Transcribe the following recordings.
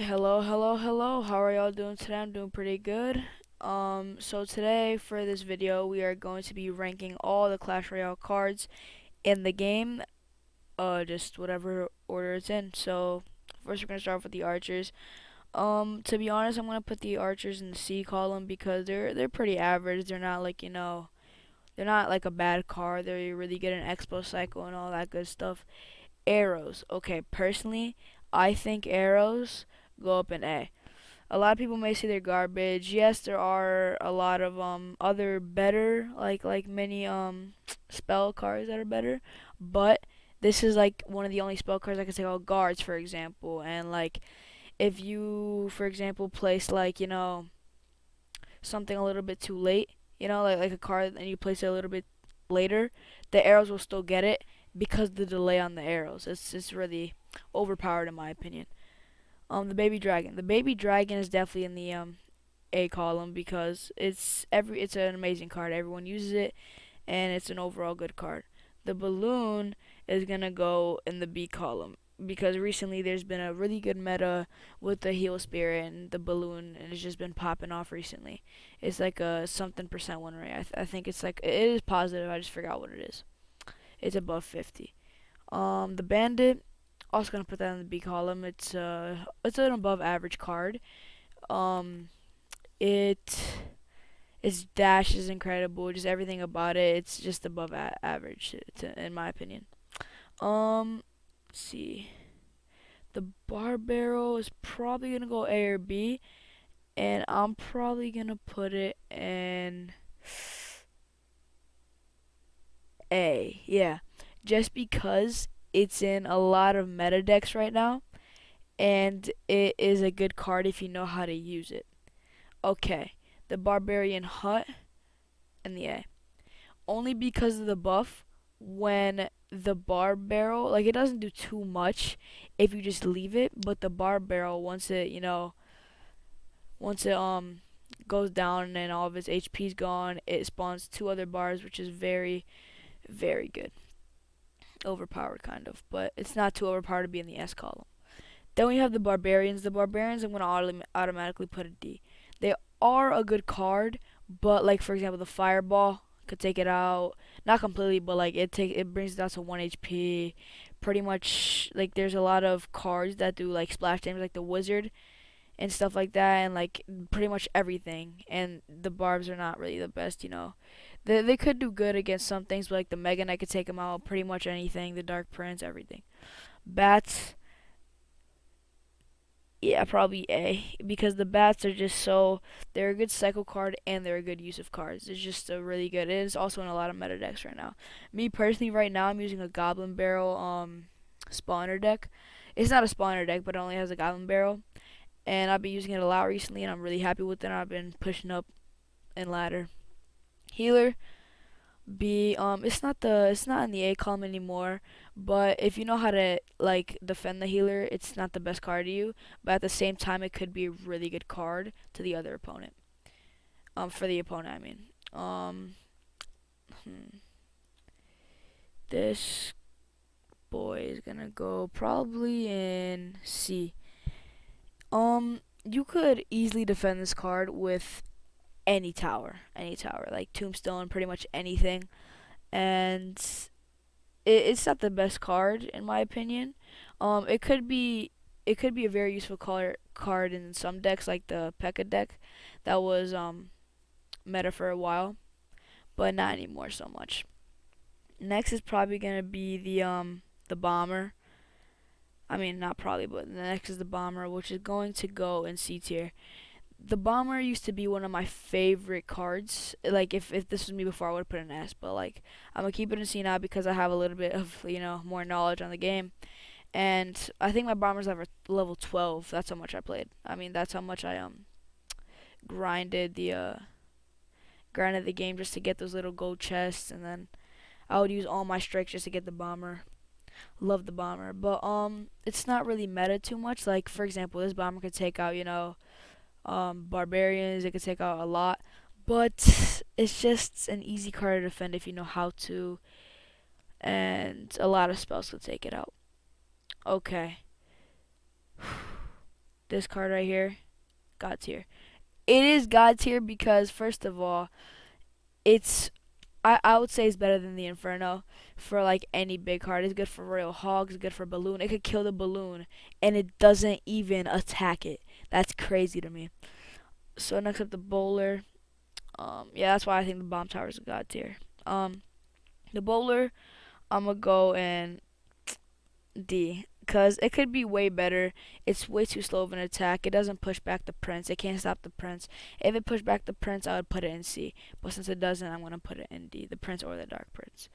Alright, hello. How are y'all doing today? I'm doing pretty good. So today for this video, we are going to be ranking all the Clash Royale cards in the game, just whatever order it's in. So first we're gonna start off with the archers. To be honest, I'm gonna put the archers in the C column because they're pretty average. They're not like, they're not like a bad card. They're really good in expo cycle and all that good stuff. Arrows. Okay, personally, I think arrows go up in A. A lot of people may say they're garbage. Yes, there are a lot of other better like many spell cards that are better, but this is like one of the only spell cards I can take out guards, for example. And like if you, for example, place like something a little bit too late, like a card, and you place it a little bit later, the arrows will still get it because the delay on the arrows. It's really overpowered in my opinion. The baby dragon. The baby dragon is definitely in the A column because it's an amazing card. Everyone uses it, and it's an overall good card. The balloon is gonna go in the B column because recently there's been a really good meta with the heal spirit and the balloon, and it's just been popping off recently. It's like a something percent win rate. I think it's like it is positive. I just forgot what it is. It's above 50. The bandit, also gonna put that in the B column. It's an above average card. Um, it its dash is incredible. Just everything about it. It's just above average, in my opinion. Let's see. The bar barrel is probably gonna go A or B, and I'm probably gonna put it in A. Yeah, just because it's in a lot of meta decks right now, and it is a good card if you know how to use it. Okay, the Barbarian Hut and the A. Only because of the buff when the bar barrel, like it doesn't do too much if you just leave it, but the bar barrel once it goes down and all of its HP's gone, it spawns two other bars, which is very, very good. Overpowered kind of, but it's not too overpowered to be in the S column. Then we have the barbarians. The barbarians I'm gonna automatically put a D. They are a good card, but like for example the fireball could take it out, not completely, but like it brings it down to 1 HP. Pretty much like there's a lot of cards that do like splash damage, like the wizard and stuff like that, and like pretty much everything. And the barbs are not really the best. They could do good against some things, but like the Mega Knight could take them out. Pretty much anything. The Dark Prince, everything. Bats. Yeah, probably A because the bats are just they're a good cycle card and they're a good use of cards. It's just a really good. It is also in a lot of meta decks right now. Me personally, right now I'm using a Goblin Barrel spawner deck. It's not a spawner deck, but it only has a Goblin Barrel, and I've been using it a lot recently, and I'm really happy with it. And I've been pushing up in ladder. Healer, B. It's not in the A column anymore. But if you know how to like defend the healer, it's not the best card to you. But at the same time, it could be a really good card to the other opponent. For the opponent, I mean. Hmm. This boy is gonna go probably in C. You could easily defend this card with any tower, like Tombstone, pretty much anything, and it's not the best card in my opinion. It could be a very useful card in some decks, like the P.E.K.K.A deck, that was meta for a while, but not anymore so much. Next is probably gonna be the bomber. I mean, not probably, but the next is the bomber, which is going to go in C tier. The bomber used to be one of my favorite cards. Like if this was me before, I would put an S, but like I'm gonna keep it in C now because I have a little bit of more knowledge on the game, and I think my bomber's level 12. That's how much I played. I mean, that's how much I grinded the uh grinded the game just to get those little gold chests, and then I would use all my strikes just to get the bomber. Love the bomber, but it's not really meta too much. Like for example, this bomber could take out barbarians. It could take out a lot, but it's just an easy card to defend if you know how to, and a lot of spells could take it out. Okay. This card right here, God tier. It is God tier because first of all, it's I would say it's better than the Inferno for like any big card. It's good for Royal Hog, it's good for Balloon. It could kill the Balloon and it doesn't even attack it. That's crazy to me. So next up the Bowler. Yeah, that's why I think the Bomb Tower is a God tier. The Bowler, I'm gonna go in D. Because it could be way better. It's way too slow of an attack. It doesn't push back the Prince. It can't stop the Prince. If it pushed back the Prince, I would put it in C. But since it doesn't, I'm going to put it in D. The Prince or the Dark Prince.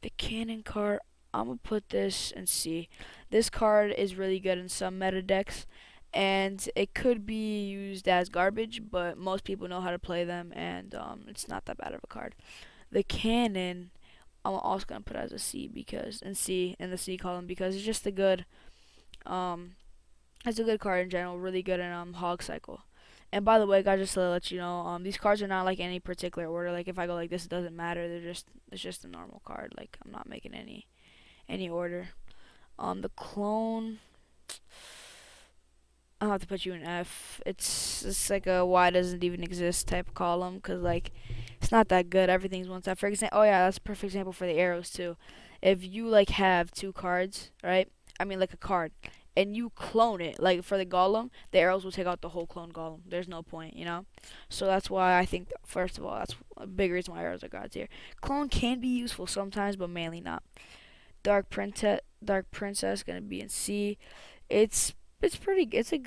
The Cannon card, I'm going to put this in C. This card is really good in some meta decks. And it could be used as garbage, but most people know how to play them. And it's not that bad of a card. The Cannon, I'm also gonna put it as a C because in the C column because it's just a good it's a good card in general, really good in Hog Cycle. And by the way, guys, just to let you know, these cards are not like any particular order. Like if I go like this, it doesn't matter. It's just a normal card. Like I'm not making any order. The clone, I'll have to put you in F. It's like a why doesn't even exist type column because like it's not that good. Everything's one side. For example, oh yeah, that's a perfect example for the arrows too. If you like have two cards, right? I mean like a card, and you clone it, like for the golem, the arrows will take out the whole clone golem. There's no point, you know. So that's why I think first of all that's a big reason why arrows are gods here. Clone can be useful sometimes, but mainly not. Dark Princess gonna be in C. It's it's a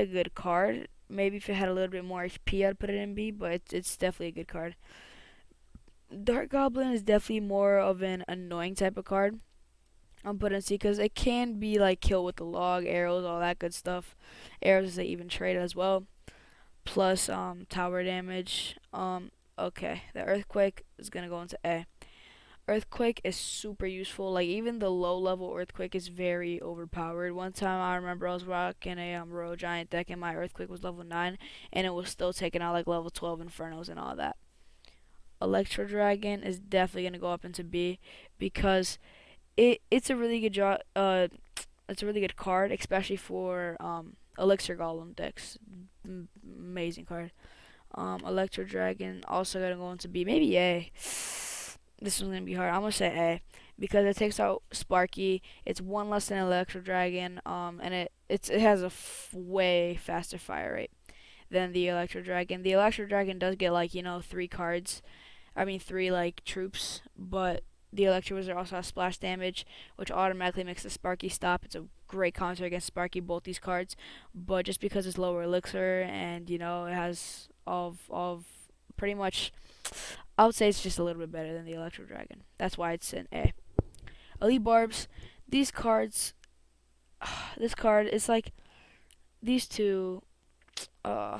good card. Maybe if it had a little bit more HP, I'd put it in B, but it's definitely a good card. Dark Goblin is definitely more of an annoying type of card. I'm putting C because it can be like kill with the log, arrows, all that good stuff. Arrows is an even trade as well. Plus tower damage. Okay, the Earthquake is gonna go into A. Earthquake is super useful. Like even the low level Earthquake is very overpowered. One time I remember I was rocking a Royal Giant deck and my Earthquake was level 9 and it was still taking out like level 12 Infernos and all that. Electro Dragon is definitely gonna go up into B because it's a really good it's a really good card, especially for Elixir Golem decks. Amazing card. Electro Dragon also gonna go into B, maybe A. This one's gonna be hard. I'm gonna say A because it takes out Sparky. It's one less than Electro Dragon. And it has a way faster fire rate than the Electro Dragon. The Electro Dragon does get like 3 cards. I mean 3 like troops, but the Electro Wizard also has splash damage, which automatically makes the Sparky stop. It's a great counter against Sparky, both these cards. But just because it's lower elixir and it has of pretty much, I would say it's just a little bit better than the Electro Dragon. That's why it's in A. Elite Barbs, these cards, this card is like these two. Uh,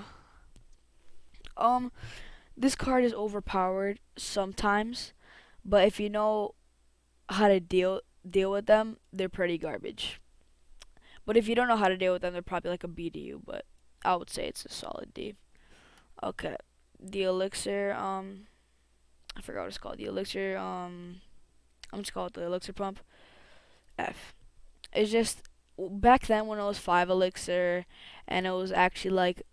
this card is overpowered sometimes, but if you know how to deal with them, they're pretty garbage. But if you don't know how to deal with them, they're probably like a B to you. But I would say it's a solid D. Okay, the elixir. I forgot what it's called. The elixir. I'm just call it the elixir pump. F. It's just back then when it was 5 elixir, and it was actually like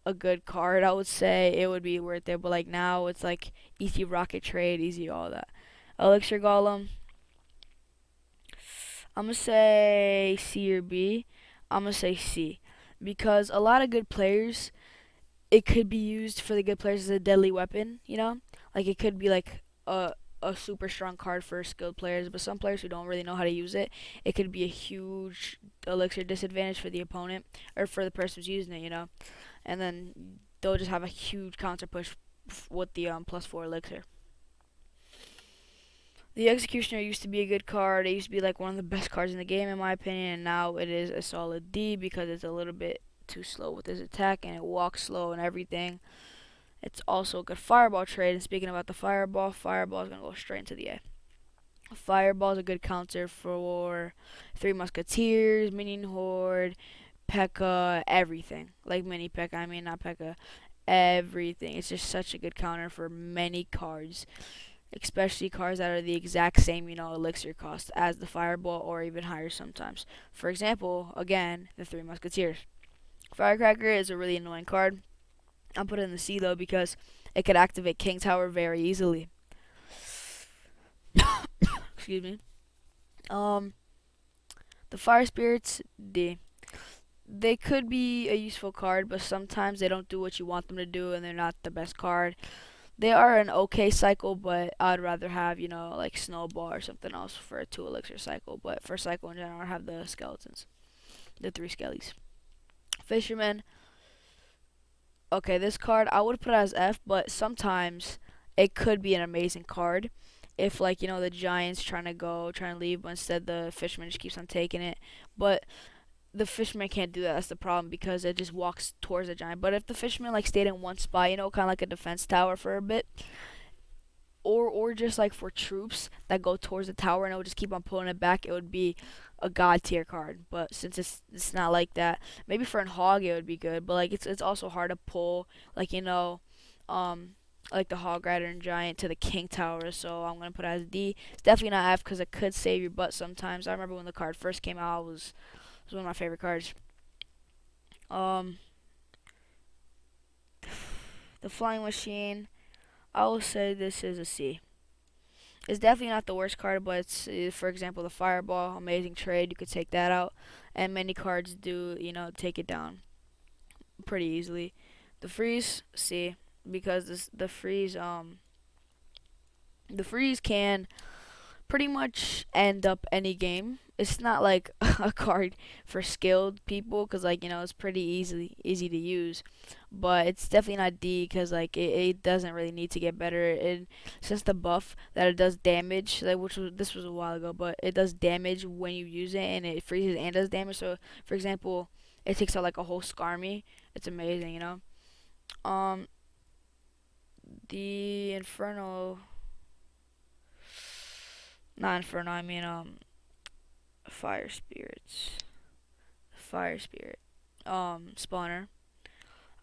a good card. I would say it would be worth it. But like now, it's like easy rocket trade, easy all that. Elixir Golem. I'm gonna say C or B. I'm gonna say C because a lot of good players, it could be used for the good players as a deadly weapon. Like it could be like a super strong card for skilled players, but some players who don't really know how to use it, it could be a huge elixir disadvantage for the opponent or for the person who's using it. And then they'll just have a huge counter push with the +4 elixir. The Executioner used to be a good card. It used to be like one of the best cards in the game in my opinion, and now it is a solid D because it's a little bit too slow with his attack and it walks slow and everything. It's also a good Fireball trade, and speaking about the Fireball is going to go straight into the A. Fireball is a good counter for Three Musketeers, Minion Horde, P.E.K.K.A, everything. Like Mini P.E.K.K.A, I mean not P.E.K.K.A, everything. It's just such a good counter for many cards, especially cards that are the exact same, elixir cost as the Fireball or even higher sometimes. For example, again, the Three Musketeers. Firecracker is a really annoying card. I'll put it in the C though because it could activate King Tower very easily. Excuse me. Um, the Fire Spirits, D. They could be a useful card, but sometimes they don't do what you want them to do, and they're not the best card. They are an okay cycle, but I'd rather have, like Snowball or something else for a 2 elixir cycle. But for cycle in general, I'd have the skeletons, the 3 skellies. Fisherman, okay, this card I would put as F, but sometimes it could be an amazing card. If like the giant's trying to leave, but instead the fisherman just keeps on taking it. But the fisherman can't do that. That's the problem because it just walks towards the giant. But if the fisherman like stayed in one spot, kind of like a defense tower for a bit, or just like for troops that go towards the tower and it would just keep on pulling it back, it would be a god tier card. But since it's not like that, maybe for an hog it would be good. But like it's also hard to pull like like the hog rider and giant to the king tower. So I'm gonna put it as D. It's definitely not F because it could save your butt sometimes. I remember when the card first came out, it was one of my favorite cards. The flying machine, I will say this is a C. It's definitely not the worst card, but it's, for example, the fireball, amazing trade. You could take that out, and many cards do, take it down pretty easily. The freeze, C, because the freeze can pretty much end up any game. It's not like a card for skilled people because it's pretty easy to use, but it's definitely not D because it doesn't really need to get better. It's just the buff that it does damage, this was a while ago, but it does damage when you use it and it freezes and does damage. So for example, it takes out like a whole Skarmy. It's amazing. Um, the Inferno, not Inferno. I mean Fire spirits. Fire spirit. Spawner.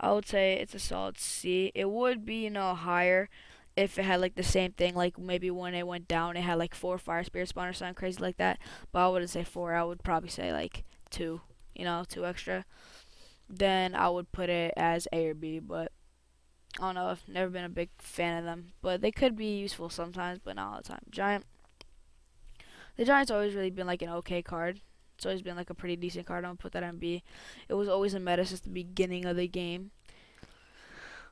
I would say it's a solid C. It would be, higher if it had like the same thing, like maybe when it went down it had like 4 fire spirit spawn or something crazy like that. But I wouldn't say 4, I would probably say like 2, 2 extra. Then I would put it as A or B, but I don't know, I've never been a big fan of them. But they coll be useful sometimes, but not all the time. Giant. The Giant's always really been like an okay card. It's always been like a pretty decent card. I'm gonna put that on B. It was always a meta since the beginning of the game.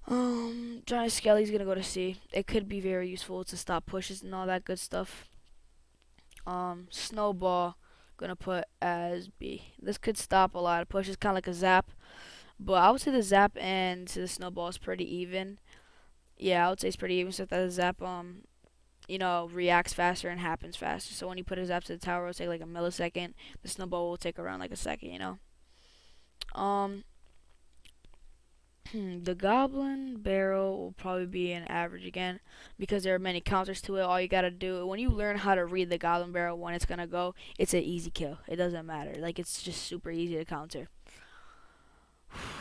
Giant Skelly's gonna go to C. It could be very useful to stop pushes and all that good stuff. Snowball, gonna put as B. This could stop a lot of pushes, kind of like a zap. But I would say the zap and the snowball is pretty even. Yeah, I would say it's pretty even. So that the zap reacts faster and happens faster. So when you put a zap to the tower, it'll take like a millisecond. The snowball will take around like a second. The goblin barrel will probably be an average again because there are many counters to it. All you gotta do when you learn how to read the goblin barrel when it's gonna go, it's an easy kill. It doesn't matter. Like it's just super easy to counter.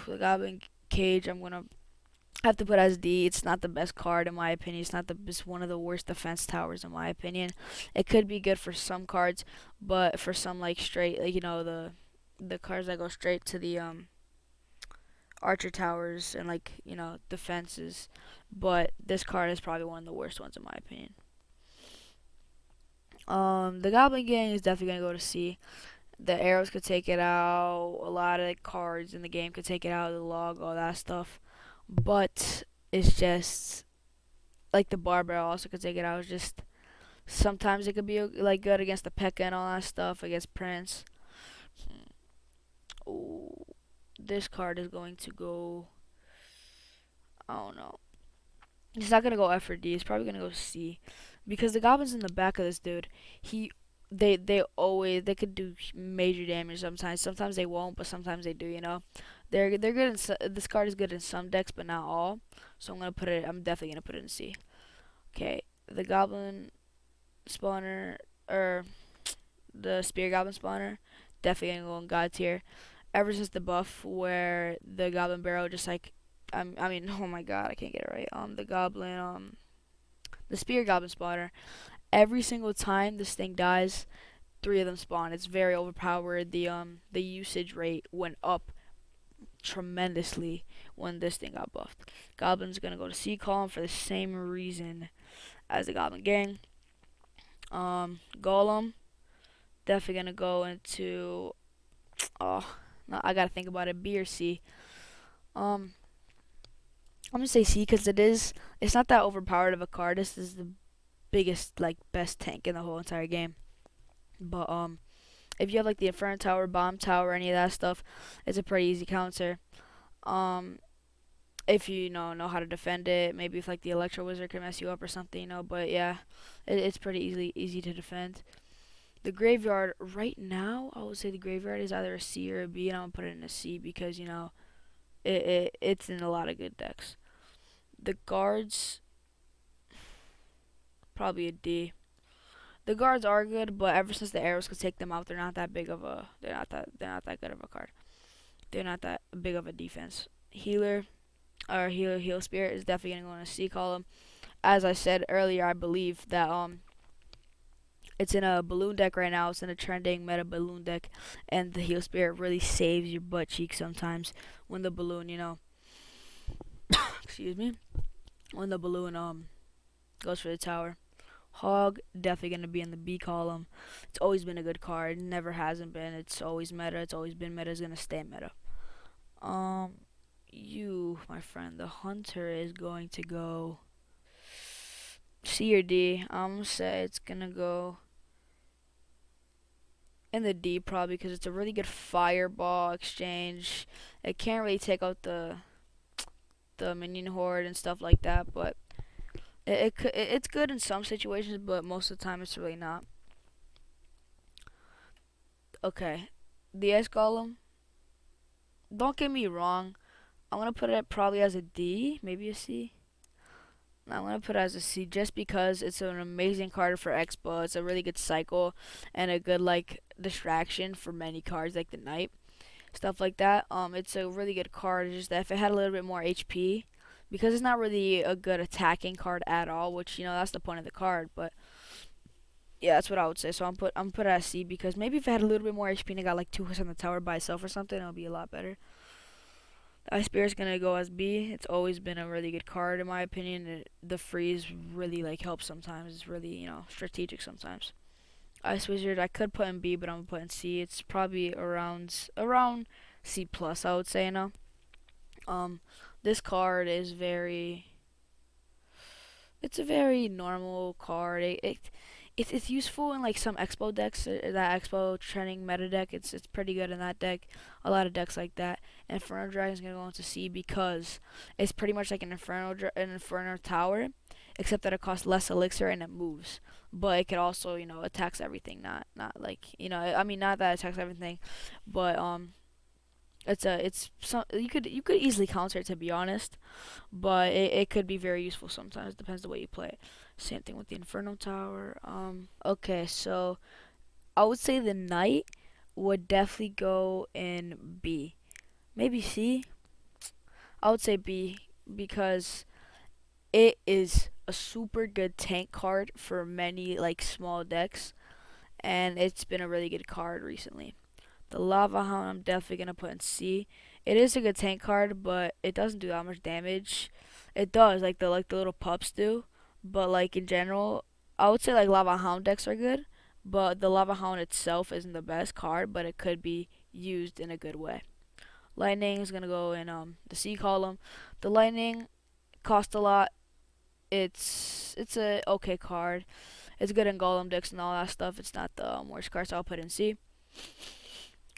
The goblin cage, I'm gonna have to put as D. It's not the best card in my opinion. It's one of the worst defense towers in my opinion. It could be good for some cards, but for some like straight like the cards that go straight to the archer towers and like defenses. But this card is probably one of the worst ones in my opinion. The Goblin Gang is definitely gonna go to C. The arrows could take it out. A lot of cards in the game could take it out. The log, all that stuff. But it's just like the barbell also could take it out. It's just sometimes it could be like good against the P.E.K.K.A. and all that stuff against Prince. Ooh, this card is going to go. I don't know. It's not gonna go F or D. It's probably gonna go C, because the goblins in the back of this dude, he, they could do major damage sometimes. Sometimes they won't, but sometimes they do. They're good. This card is good in some decks, but not all. So I'm definitely gonna put it in C. Okay, the goblin spawner or the spear goblin spawner, definitely gonna go in god tier. Ever since the buff where the goblin barrel just like, I mean, oh my god, I can't get it right. The spear goblin spawner. Every single time this thing dies, 3 of them spawn. It's very overpowered. The usage rate went up tremendously when this thing got buffed. Goblin's gonna go to C column for the same reason as the Goblin Gang. Golem definitely gonna go into oh no, I gotta think about it, B or C. Um, I'm gonna say C because it's not that overpowered of a card. This is the biggest like best tank in the whole entire game. But if you have like the Inferno Tower, Bomb Tower, any of that stuff, it's a pretty easy counter. Um, if you know how to defend it, maybe if like the Electro Wizard can mess you up or something, But yeah, it's pretty easy to defend. The graveyard right now, I would say the graveyard is either a C or a B, and I'm gonna put it in a C because it's in a lot of good decks. The guards, probably a D. The guards are good, but ever since the arrows could take them out, they're not that big of a. They're not that good of a card. They're not that big of a defense. Healer or heal spirit is definitely gonna go in a C column. As I said earlier, I believe that it's in a balloon deck right now. It's in a trending meta balloon deck, and the heal spirit really saves your butt cheek sometimes when the balloon, excuse me, when the balloon goes for the tower. Hog definitely gonna be in the B column. It's always been a good card. Never hasn't been. It's always meta. It's always been meta. It's gonna stay meta. You, my friend, the hunter is going to go C or D. I'm gonna say it's gonna go in the D probably because it's a really good fireball exchange. It can't really take out the minion horde and stuff like that, but it's good in some situations, but most of the time it's really not. Okay, the S golem. Don't get me wrong. I'm gonna put it probably as a D, maybe a C. I'm gonna put it as a C just because it's an amazing card for Expo. It's a really good cycle and a good like distraction for many cards like the Knight, stuff like that. It's a really good card. It's just that if it had a little bit more HP, because it's not really a good attacking card at all, which that's the point of the card. But yeah, that's what I would say. So I'm put it as C because maybe if it had a little bit more HP and it got like 2 hits on the tower by itself or something, it would be a lot better. Ice Spirit's gonna go as B. It's always been a really good card in my opinion. The freeze really like helps sometimes. It's really strategic sometimes. Ice Wizard I could put in B, but I'm gonna put in C. It's probably around C plus I would say now. This card is it's a very normal card. It's useful in like some Expo decks. That Expo trending meta deck, it's pretty good in that deck. A lot of decks like that. Inferno Dragon's gonna go into C because it's pretty much like an Inferno Tower, except that it costs less elixir and it moves. But it could also attacks everything. Not like I mean not that it attacks everything, but it's some you could easily counter it to be honest, but it could be very useful sometimes. Depends the way you play it. Same thing with the Inferno Tower. Okay, so I would say the Knight would definitely go in B. Maybe C. I would say B because it is a super good tank card for many like small decks, and it's been a really good card recently. The Lava Hound I'm definitely gonna put in C. It is a good tank card, but it doesn't do that much damage. It does like the little pups do, but like in general, I would say like Lava Hound decks are good, but the Lava Hound itself isn't the best card, but it could be used in a good way. Lightning is gonna go in the C column. The Lightning costs a lot. It's a okay card. It's good in Golem decks and all that stuff. It's not the worst card, so I'll put in C.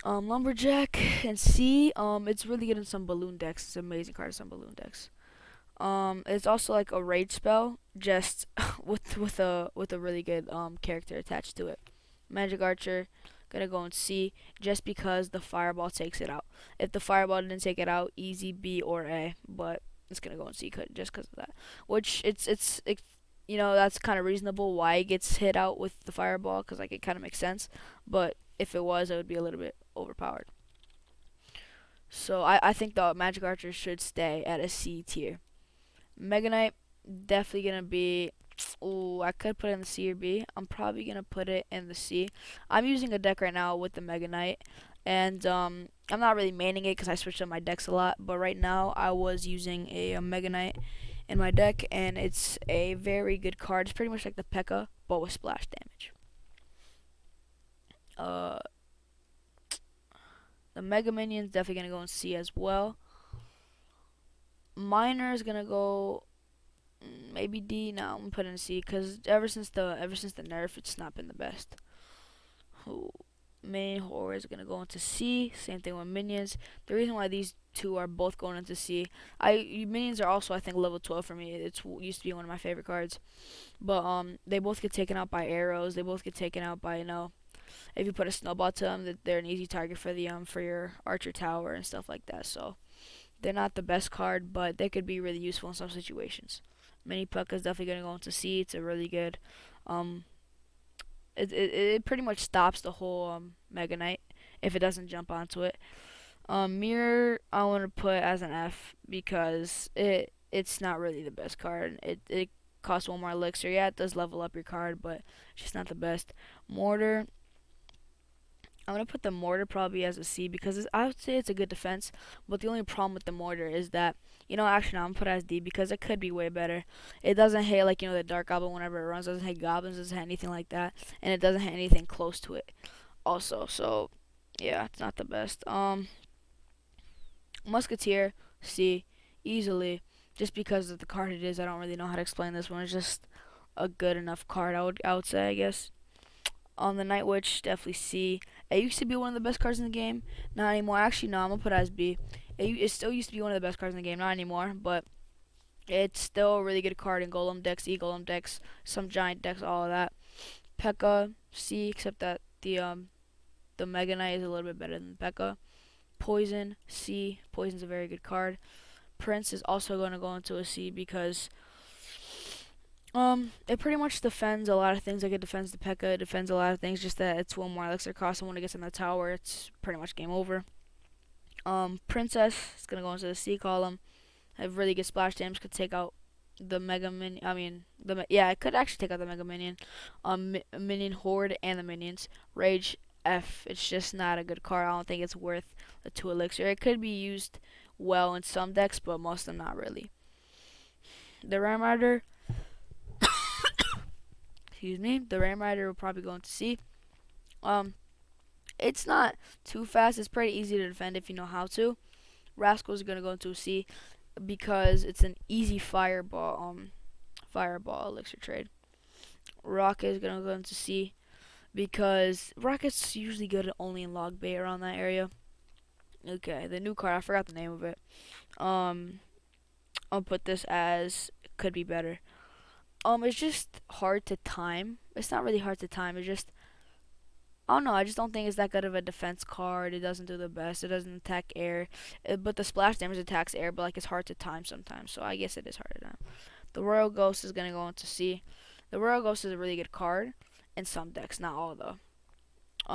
Lumberjack and C. It's really good in some balloon decks. It's an amazing card in some balloon decks. It's also like a rage spell, just with a really good character attached to it. Magic Archer, gonna go in C just because the fireball takes it out. If the fireball didn't take it out, easy B or A, but it's gonna go in C just because of that. Which that's kind of reasonable why it gets hit out with the fireball because like it kind of makes sense. But if it was, it would be a little bit overpowered. So I think the Magic Archer should stay at a C tier. Mega Knight definitely gonna be. Ooh, I could put it in the C or B. I'm probably gonna put it in the C. I'm using a deck right now with the Mega Knight, And I'm not really maining it because I switched up my decks a lot. But right now I was using a Mega Knight in my deck, and it's a very good card. It's pretty much like the P.E.K.K.A, but with splash damage. Uh, the Mega Minion's definitely gonna go in C as well. Miner is gonna go maybe D. No, I'm gonna put in C because ever since the nerf, it's not been the best. Ooh. Minion Horror is gonna go into C. Same thing with Minions. The reason why these two are both going into C, Minions are also I think level 12 for me. It's used to be one of my favorite cards, but they both get taken out by arrows. They both get taken out by if you put a snowball to them, that they're an easy target for the for your archer tower and stuff like that. So they're not the best card, but they could be really useful in some situations. Mini Puck is definitely gonna go into C. It's a really good um it pretty much stops the whole Mega Knight if it doesn't jump onto it. Mirror I want to put as an F because it's not really the best card. It costs one more elixir. Yeah, it does level up your card, but it's just not the best. Mortar I'm gonna put the mortar probably as a C because I would say it's a good defense. But the only problem with the mortar is that actually no, I'm gonna put it as D because it could be way better. It doesn't hit like the dark goblin whenever it runs. Doesn't hit goblins. Doesn't hit anything like that, and it doesn't hit anything close to it. Also, so yeah, it's not the best. Musketeer C easily just because of the card it is. I don't really know how to explain this one. It's just a good enough card. I would say I guess. On the Night Witch, definitely C. It used to be one of the best cards in the game. Not anymore. Actually, no, I'm going to put it as B. It still used to be one of the best cards in the game. Not anymore, but it's still a really good card in Golem decks, E-Golem decks, some Giant decks, all of that. P.E.K.K.A, C, except that the Mega Knight is a little bit better than P.E.K.K.A. Poison, C. Poison's a very good card. Prince is also going to go into a C because it pretty much defends a lot of things. Like it defends the P.E.K.K.A, it defends a lot of things. Just that it's one more elixir cost, and when it gets in the tower, it's pretty much game over. Princess is gonna go into the C column. Have really good splash damage. Could take out the Mega Minion. It could actually take out the Mega Minion. Minion Horde and the minions. Rage F. It's just not a good card. I don't think it's worth the 2 elixir. It could be used well in some decks, but most of them not really. The Ram Rider, excuse me, the Ram Rider will probably go into C. It's not too fast. It's pretty easy to defend if you know how to. Rascal is gonna go into a C because it's an easy fireball elixir trade. Rocket is gonna go into C because Rocket's usually good only in log bait around that area. Okay, the new card, I forgot the name of it. I'll put this as could be better. It's just hard to time. It's not really hard to time. It's just I don't know. I just don't think it's that good of a defense card. It doesn't do the best. It doesn't attack air, but the splash damage attacks air. But like it's hard to time sometimes. So I guess it is hard to time. The Royal Ghost is gonna go into C. The Royal Ghost is a really good card in some decks, not all though.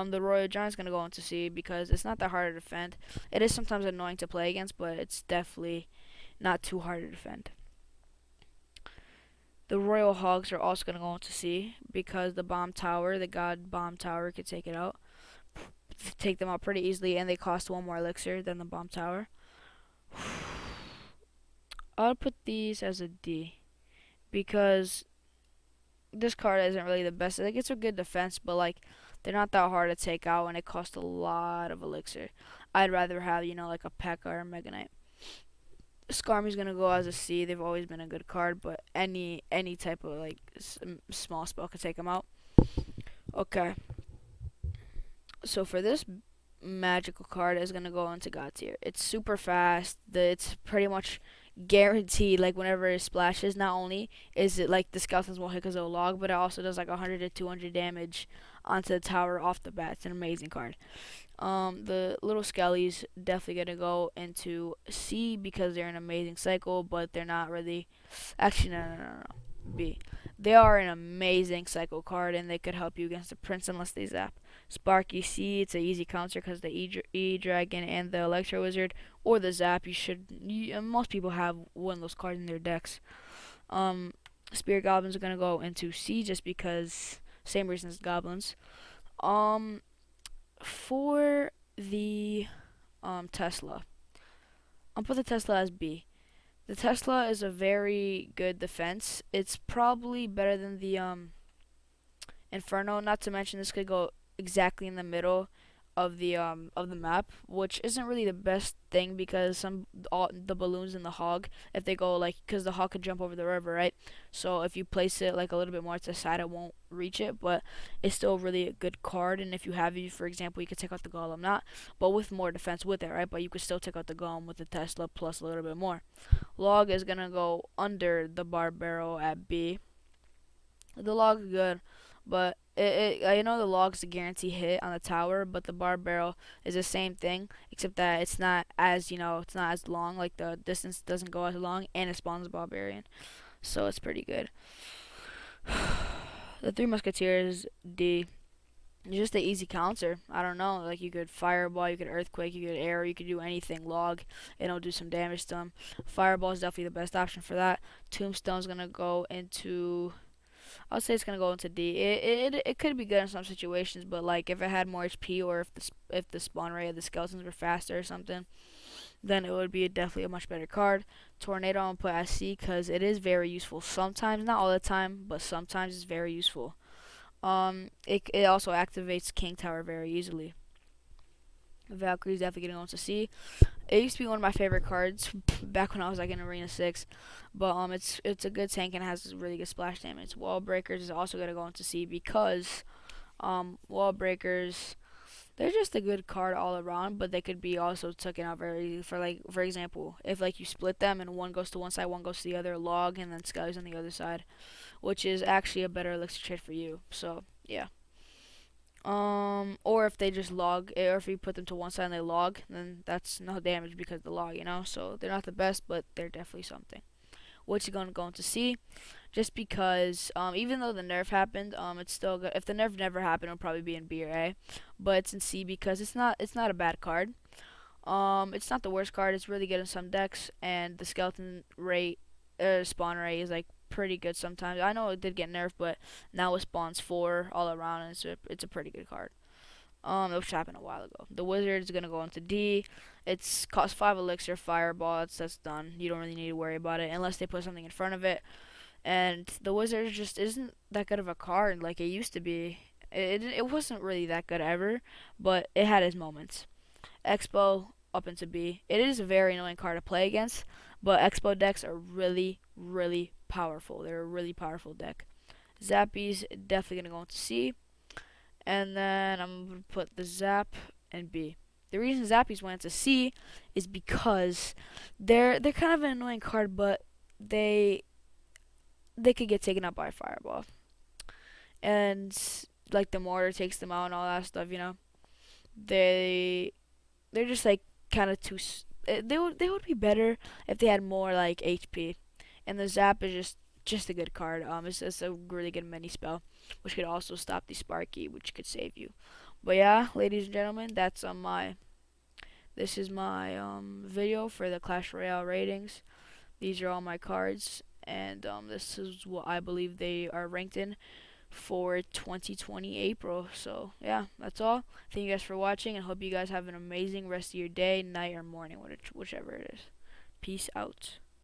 The Royal Giant is gonna go into C because it's not that hard to defend. It is sometimes annoying to play against, but it's definitely not too hard to defend. The Royal Hogs are also gonna go into C because the bomb tower, the God bomb tower, could take it out. Take them out pretty easily, and they cost one more elixir than the bomb tower. I'll put these as a D because this card isn't really the best. Like it's a good defense, but like they're not that hard to take out, and it costs a lot of elixir. I'd rather have like a P.E.K.K.A or a Mega Knight. Skarmy's gonna go as a C. They've always been a good card, but any type of like small spell could take them out. Okay, so for this magical card is gonna go into God tier. It's super fast. It's pretty much guaranteed. Like whenever it splashes, not only is it like the skeletons won't hit because it'll log, but it also does like 100 to 200 damage onto the tower off the bat. It's an amazing card. The little skellies definitely gonna go into C because they're an amazing cycle, but they're not really. Actually, no. B. They are an amazing cycle card, and they could help you against the prince unless they zap. Sparky C. It's an easy counter because the E Dragon and the Electro Wizard or the Zap. Most people have one of those cards in their decks. Spirit Goblins are gonna go into C just because same reason as goblins. For the Tesla. I'll put the Tesla as B. The Tesla is a very good defense. It's probably better than the Inferno. Not to mention this could go exactly in the middle of the map, which isn't really the best thing because all the balloons in the hog, if they go like, because the hog could jump over the river, right? So if you place it like a little bit more to the side, it won't reach it, but it's still really a good card. And if you have you, for example, you could take out the golem, not, but with more defense with it, right? But you could still take out the golem with the Tesla plus a little bit more. Log is gonna go under the Barbaro at B. The log is good, but I know the log's a guarantee hit on the tower, but the bar barrel is the same thing, except that it's not as it's not as long. Like the distance doesn't go as long, and it spawns a barbarian, so it's pretty good. The Three Musketeers D. It's just an easy counter. I don't know. Like you could fireball, you could earthquake, you could arrow, you could do anything. Log, and it'll do some damage to them. Fireball is definitely the best option for that. Tombstone's gonna go into I'll say it's gonna go into D. It could be good in some situations, but like if it had more HP or if the spawn rate of the skeletons were faster or something, then it would be definitely a much better card. Tornado I'm gonna put as C because it is very useful. Sometimes, not all the time, but sometimes it's very useful. It also activates King Tower very easily. Valkyrie's definitely gonna go into C. It used to be one of my favorite cards back when I was like in Arena 6, but it's a good tank and has really good splash damage. Wall Breakers is also gonna go into C because Wall Breakers, they're just a good card all around, but they could be also taken out very easily. For example, if like you split them and one goes to one side, one goes to the other, log, and then Skelly's on the other side, which is actually a better elixir trade for you. So yeah. Or if they just log, or if you put them to one side and they log, then that's no damage because of the log, So they're not the best, but they're definitely something. What's going to go into C? Just because, even though the nerf happened, it's still good. If the nerf never happened, it'll probably be in B or A, but it's in C because it's not a bad card. It's not the worst card. It's really good in some decks, and the skeleton rate, spawn rate is like pretty good sometimes. I know it did get nerfed, but now it spawns 4 all around, and it's a pretty good card. Which happened a while ago. The wizard is gonna go into D. It's cost 5 elixir, fireball. That's done. You don't really need to worry about it unless they put something in front of it. And the wizard just isn't that good of a card like it used to be. It wasn't really that good ever, but it had its moments. Expo up into B. It is a very annoying card to play against, but Expo decks are really, really powerful. They're a really powerful deck. Zappies definitely gonna go into C, and then I'm gonna put the Zap in B. The reason Zappies went into C is because they're kind of an annoying card, but they could get taken out by a fireball, and like the mortar takes them out and all that stuff. They they're just like kind of too. They would be better if they had more like HP. And the Zap is just a good card. It's a really good mini spell, which could also stop the Sparky, which could save you. But yeah, ladies and gentlemen, this is my video for the Clash Royale ratings. These are all my cards, and this is what I believe they are ranked in for 2020 April. So yeah, that's all. Thank you guys for watching, and hope you guys have an amazing rest of your day, night, or morning, whichever it is. Peace out.